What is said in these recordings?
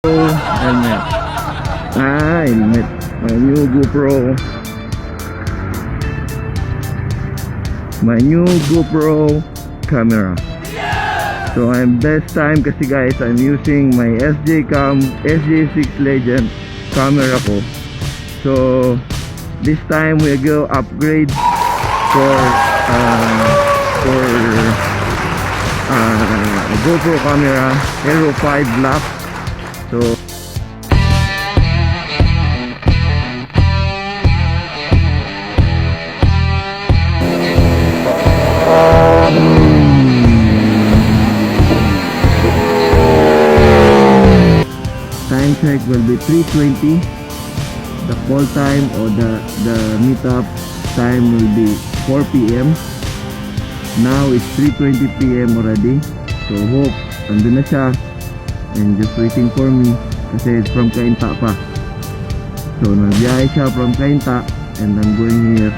Helmet. Helmet. My new GoPro. My new GoPro camera. So I'm best time kasi guys, I'm using my SJ6 Legend camera ko. So this time we go upgrade for GoPro camera Hero 5 Black. So time check will be 3:20. The call time or the meetup time will be 4 p.m. Now it's 3:20 p.m. already. So hope andun na siya and just waiting for me kasi it's from Kainta pa. So nagbiyahe siya from Kainta and I'm going here.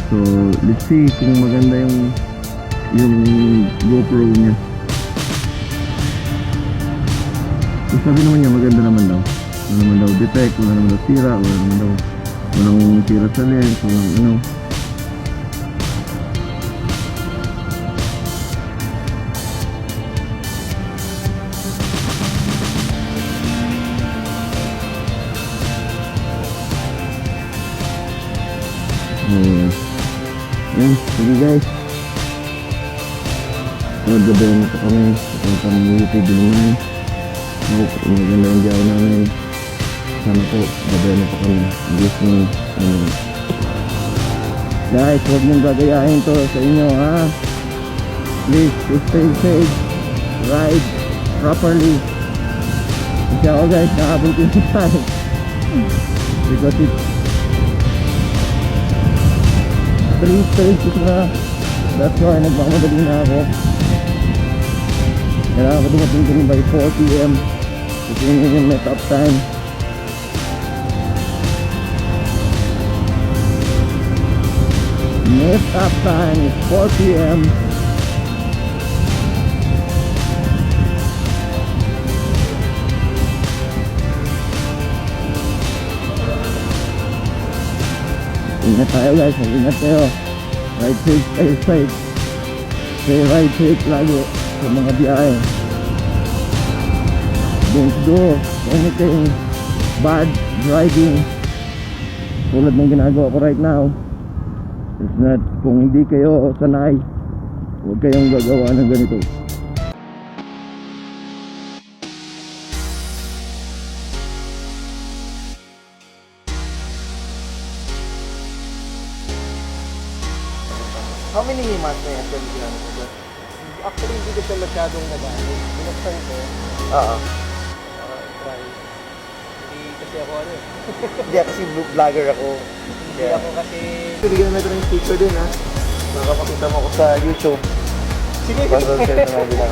So let's see kung maganda yung GoPro niya. Sabi naman niya maganda naman daw. Wala naman daw defect, wala naman daw sira, walang sira sa lens, walang ano. Yan, sige guys. Gabayan ito kami. Ang pamuti din naman. Maganda yung diyaw namin. Sana po, gabayan na pa kami. Guys, huwag mong gagayahin to sa inyo ha. Please, stay safe. Ride properly. Kasi ako guys, nakabot yung time. Because it's 3:30 na. That's why nagmamadali na ako. Kailangan ko dumating kami by 4 p.m. Kasi yun yung meet up time. Meet up time is 4 p.m. Ingat tayo guys, ingat tayo. Ride safe, stay safe. Stay ride safe lagi sa mga biyahe. Don't do anything bad driving tulad ng ginagawa ko right now. It's not, kung hindi kayo sanay, huwag kayong gagawa ng ganito. How many months na yan? Actually, hindi ko siya masyadong nagamit. Binuksan ko. Oo. Try. Hindi kasi ako ano eh. Hindi kasi vlogger ako. Hindi ako kasi... Bigyan natin ng sticker din ha. Makapakita mo ko sa YouTube. Sige. Pasal sa mga bilang.